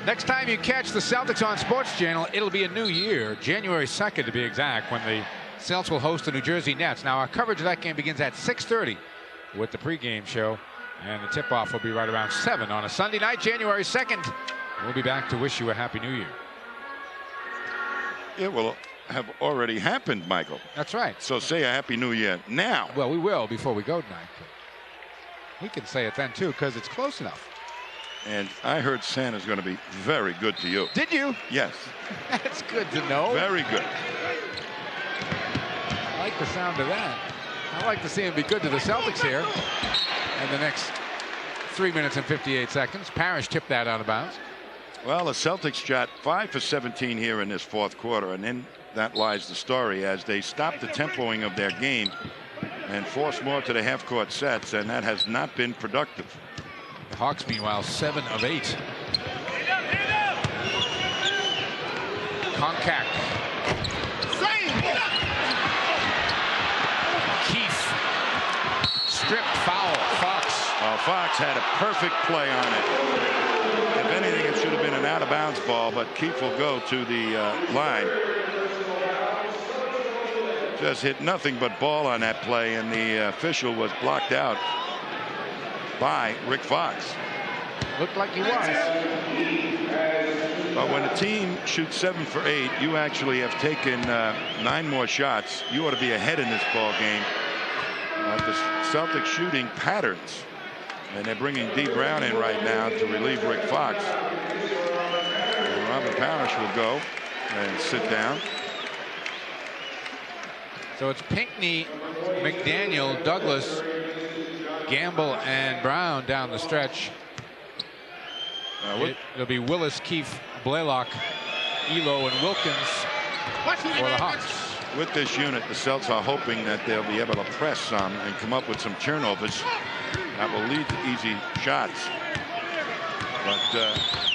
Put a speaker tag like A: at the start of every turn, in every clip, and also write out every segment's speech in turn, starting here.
A: Next time you catch the Celtics on Sports Channel, it'll be a new year, January 2nd to be exact, when the Celtics will host the New Jersey Nets. Now, our coverage of that game begins at 6:30 with the pregame show, and the tip-off will be right around 7 on a Sunday night, January 2nd. We'll be back to wish you a Happy New Year.
B: It will have already happened, Michael.
A: That's right.
B: So say a Happy New Year now.
A: Well, we will before we go tonight. We can say it then, too, because it's close enough.
B: And I heard Santa's going to be very good to you.
A: Did you?
B: Yes.
A: That's good to know.
B: Very good.
A: I like the sound of that. I like to see him be good to the Celtics here. And the next 3 minutes and 58 seconds. Parrish tipped that out of bounds.
B: Well, the Celtics shot 5 for 17 here in this fourth quarter, and then that lies the story as they stop the tempoing of their game and force more to the half-court sets, and that has not been productive.
A: The Hawks, meanwhile, 7 of 8. Konkak. Keith. Stripped foul. Fox.
B: Fox had a perfect play on it. If anything, it should have been an out-of-bounds ball, but Keith will go to the line. Just hit nothing but ball on that play, and the official was blocked out by Rick Fox.
A: Looked like he was.
B: But when a team shoots 7 for 8, you actually have taken 9 more shots. You ought to be ahead in this ball game. The Celtics shooting patterns, and they're bringing D. Brown in right now to relieve Rick Fox. And Robert Parrish will go and sit down.
A: So it's Pinckney, McDaniel, Douglas, Gamble, and Brown down the stretch. It'll be Willis, Keefe, Blaylock, Elo, and Wilkins for the Hawks.
B: With this unit, the Celtics are hoping that they'll be able to press some and come up with some turnovers that will lead to easy shots. But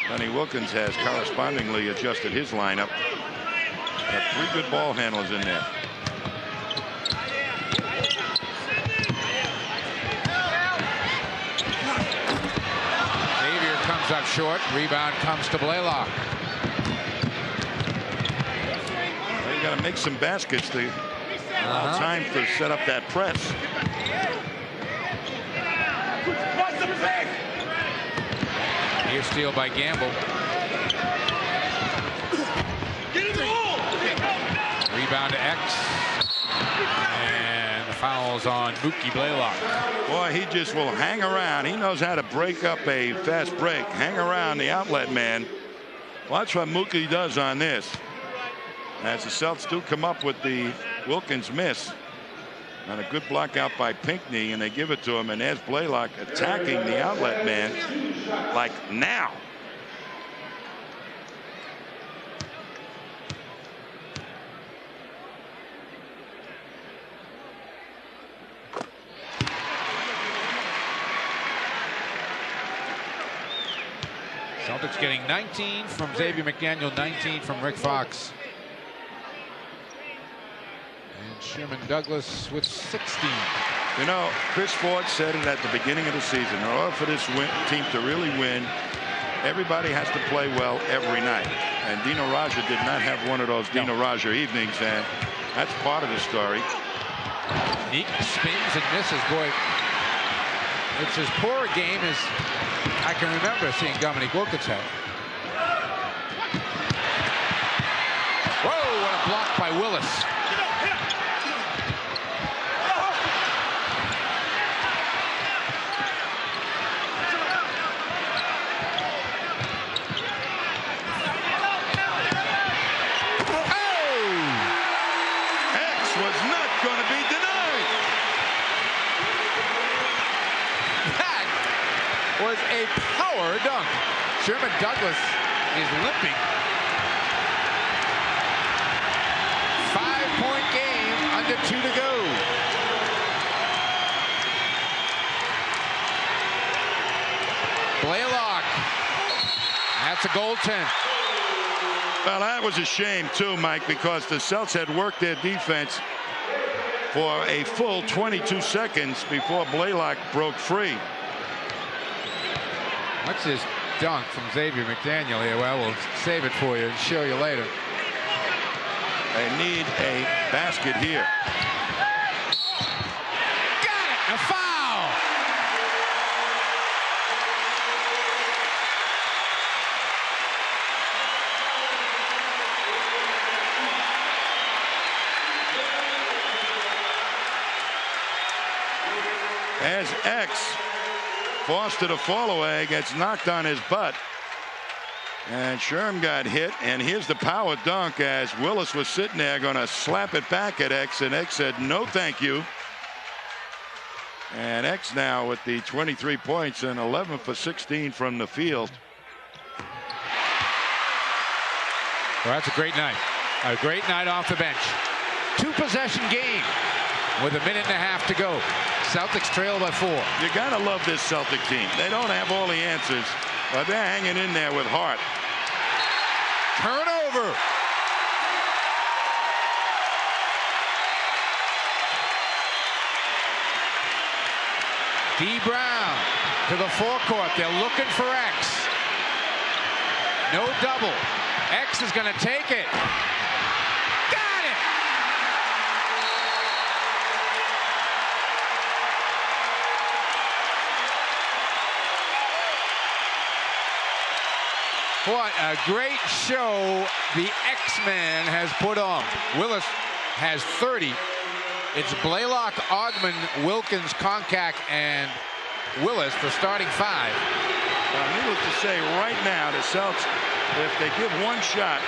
B: Sonny Wilkins has correspondingly adjusted his lineup. Got 3 good ball handlers in there.
A: Xavier comes up short. Rebound comes to Blaylock.
B: You got to make some baskets to allow time to set up that press.
A: Here steal by Gamble. Rebound to X. And the foul's on Mookie Blaylock.
B: Boy, he just will hang around. He knows how to break up a fast break. Hang around the outlet man. Watch what Mookie does on this. As the Celtics do come up with the Wilkins miss. And a good block out by Pinckney, and they give it to him, and there's Blaylock attacking the outlet man like now.
A: Celtics getting 19 from Xavier McDaniel, 19 from Rick Fox. And Sherman Douglas with 16.
B: You know, Chris Ford said it at the beginning of the season. In order for this team to really win, everybody has to play well every night. And Dino Raja did not have one of those Dino Raja evenings, and that's part of the story.
A: Neat spins and misses. Boy, it's as poor a game as I can remember seeing Dominique Wilkins have. Whoa, what a block by Willis. Was a power dunk. Sherman Douglas is limping. 5-point game, under 2 to go. Blaylock. That's a goaltend.
B: Well, that was a shame too, Mike, because the Celtics had worked their defense for a full 22 seconds before Blaylock broke free.
A: What's his dunk from Xavier McDaniel here. Well, we'll save it for you and show you later.
B: They need a basket here.
A: Got it! A foul!
B: As X forced to fall away, gets knocked on his butt. And Sherm got hit, and here's the power dunk as Willis was sitting there going to slap it back at X, and X said no thank you. And X now with the 23 points and 11 for 16 from the field.
A: Well, that's a great night. A great night off the bench. 2-possession game with a minute and a half to go. Celtics trail by 4.
B: You got to love this Celtic team. They don't have all the answers, but they're hanging in there with heart.
A: Turnover. D. Brown to the forecourt. They're looking for X. No double. X is going to take it. Got it. What a great show the X-Man has put on. Willis has 30. It's Blaylock, Ogman, Wilkins, Konkak, and Willis, the starting 5.
B: Needless to say, right now, the Celtics, if they give one shot,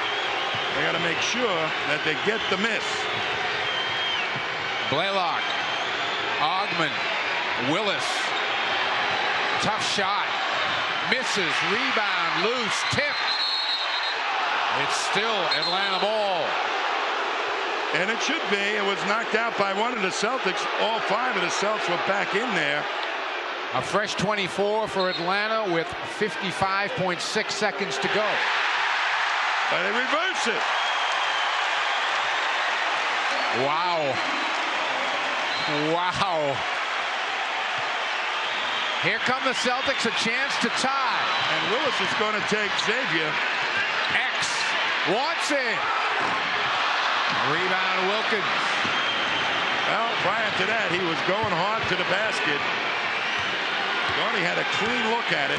B: they got to make sure that they get the miss.
A: Blaylock, Ogman, Willis. Tough shot. Misses, rebound, loose, tip. It's still Atlanta ball.
B: And it should be. It was knocked out by one of the Celtics. All 5 of the Celtics were back in there.
A: A fresh 24 for Atlanta with 55.6 seconds to go.
B: But they reverse it.
A: Wow. Wow. Here come the Celtics, a chance to tie.
B: And Willis is going to take Xavier.
A: X wants it. Rebound Wilkins.
B: Well, prior to that, he was going hard to the basket. Thought he had a clean look at it.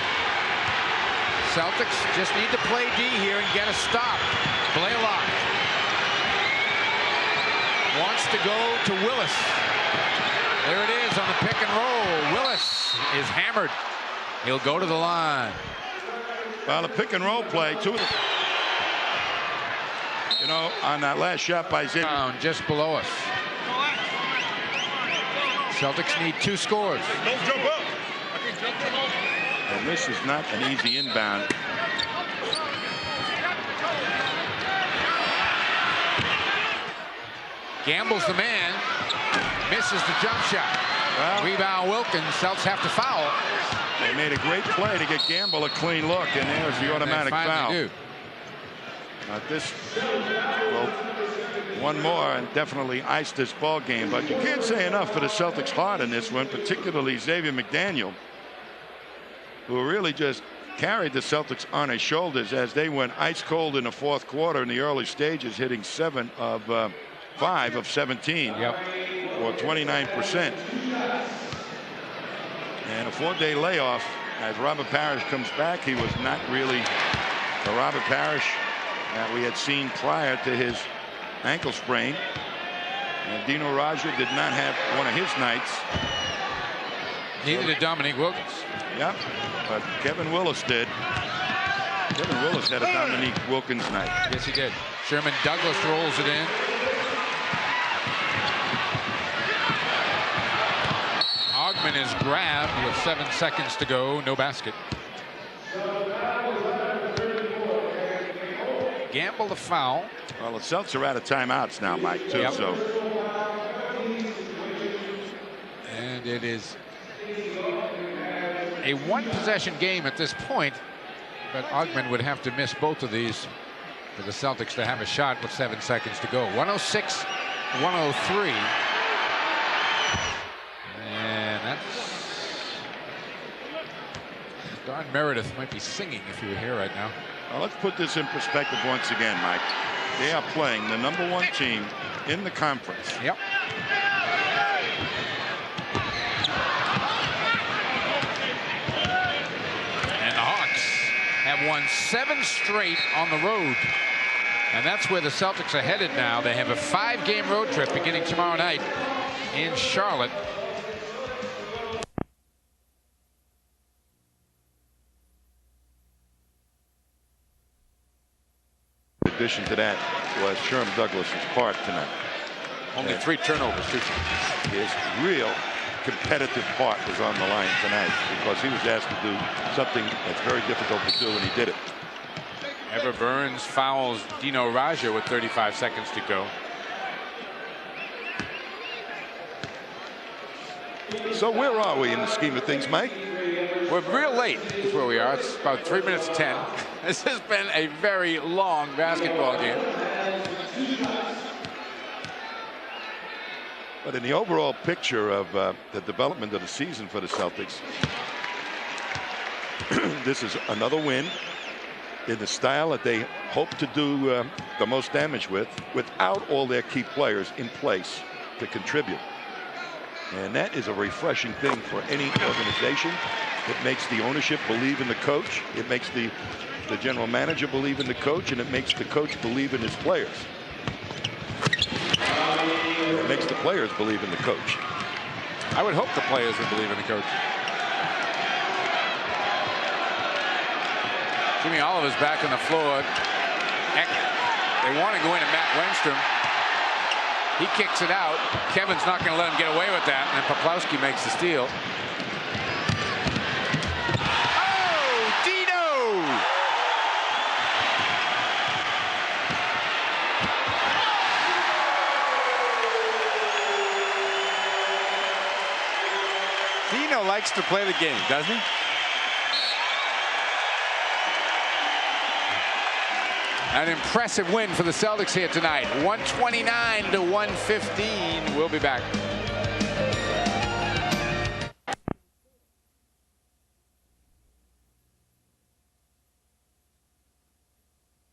A: Celtics just need to play D here and get a stop. Blaylock wants to go to Willis. There it is on the pick and roll. Willis is hammered. He'll go to the line.
B: Well, the pick and roll play, you know, on that last shot by Xavier.
A: Down just below us. Celtics need 2 scores.
C: Don't jump up.
B: And this is not an easy inbound.
A: Gamble's the man. Misses the jump shot.
B: Well,
A: Rebound Wilkins. Celtics have to foul.
B: they made a great play to get Gamble a clean look, and there's the automatic foul.
A: Do.
B: This will one more and definitely ice this ball game, but you can't say enough for the Celtics' heart in this one, particularly Xavier McDaniel, who really just carried the Celtics on his shoulders as they went ice cold in the 4th quarter in the early stages, hitting 7 of 5 of 17.
A: Yep.
B: Or 29%. And a 4-day layoff as Robert Parrish comes back. He was not really the Robert Parrish that we had seen prior to his ankle sprain. And Dino Raja did not have one of his nights.
A: Neither did Dominique Wilkins.
B: Yep, but Kevin Willis did. Kevin Willis had a Dominique Wilkins night.
A: Yes, he did. Sherman Douglas rolls it in. Ogman is grabbed with 7 seconds to go. No basket. Gamble the foul.
B: Well, the Celtics are out of timeouts now, Mike, too.
A: Yep.
B: So.
A: And it is a 1-possession game at this point, but Ogman would have to miss both of these for the Celtics to have a shot with 7 seconds to go. 106-103. And that's John Meredith might be singing if he were here right now.
B: Well, let's put this in perspective once again, Mike. They are playing the #1 team in the conference.
A: Yep. And the Hawks have won 7 straight on the road. And that's where the Celtics are headed now. They have a 5-game road trip beginning tomorrow night in Charlotte.
B: In addition to that was Sherman Douglas's part tonight.
A: Only 3 turnovers, too.
B: His real competitive part was on the line tonight because he was asked to do something that's very difficult to do, and he did it.
A: Ever Burns fouls Dino Raja with 35 seconds to go.
B: So where are we in the scheme of things, Mike?
A: We're real late is where we are. It's about 3 minutes to 10. This has been a very long basketball game.
B: But in the overall picture of the development of the season for the Celtics, this is another win in the style that they hope to do the most damage with, without all their key players in place to contribute. And that is a refreshing thing for any organization. It makes the ownership believe in the coach. It makes the general manager believe in the coach, and it makes the coach believe in his players. It makes the players believe in the coach.
A: I would hope the players would believe in the coach. Jimmy Oliver's back on the floor. They want to go into Matt Wenstrom. He kicks it out. Kevin's not going to let him get away with that. And then Poplawski makes the steal. Oh, Dino! Dino likes to play the game, doesn't he? An impressive win for the Celtics here tonight. 129 to 115. We'll be back.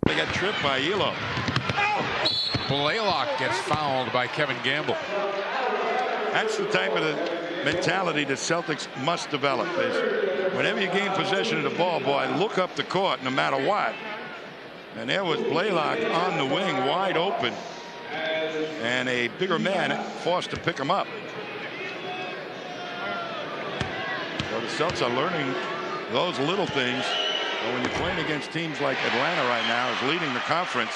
B: They got tripped by Elo.
A: Blaylock gets fouled by Kevin Gamble.
B: That's the type of mentality the Celtics must develop. Is whenever you gain possession of the ball, boy, look up the court no matter what. And there was Blaylock on the wing, wide open, and a bigger man forced to pick him up. So the Celtics are learning those little things. But when you're playing against teams like Atlanta right now, is leading the conference,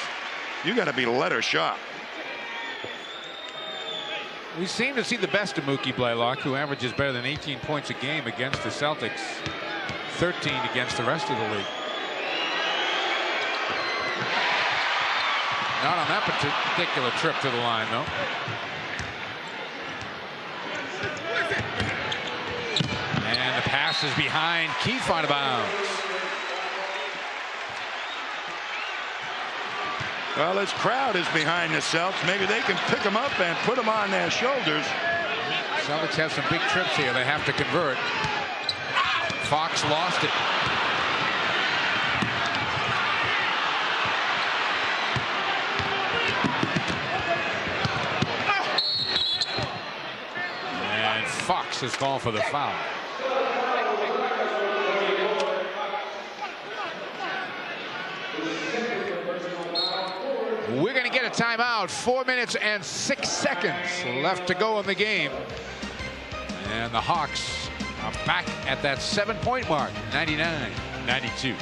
B: you got to be letter sharp.
A: We seem to see the best of Mookie Blaylock, who averages better than 18 points a game against the Celtics, 13 against the rest of the league. Not on that particular trip to the line, though. And the pass is behind Keith out of bounds.
B: Well, this crowd is behind the Celtics. Maybe they can pick them up and put them on their shoulders.
A: Celtics have some big trips here. They have to convert. Fox lost it. Fox has called for the foul. We're going to get a timeout. 4 minutes and 6 seconds left to go in the game. And the Hawks are back at that 7-point mark, 99-92.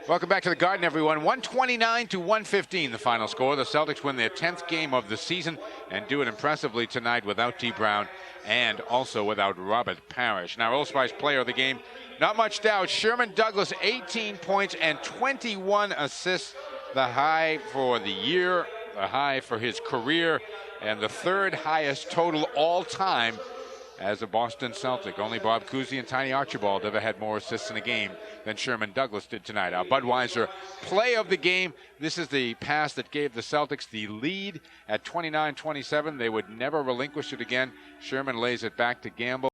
A: Welcome back to the Garden, everyone. 129 to 115, the final score. The Celtics win their 10th game of the season and do it impressively tonight without T. Brown and also without Robert Parrish. Now, Old Spice player of the game, not much doubt. Sherman Douglas, 18 points and 21 assists, the high for the year, the high for his career, and the 3rd highest total all time as a Boston Celtic. Only Bob Cousy and Tiny Archibald ever had more assists in a game than Sherman Douglas did tonight. Our Budweiser play of the game. This is the pass that gave the Celtics the lead at 29-27. They would never relinquish it again. Sherman lays it back to Gamble.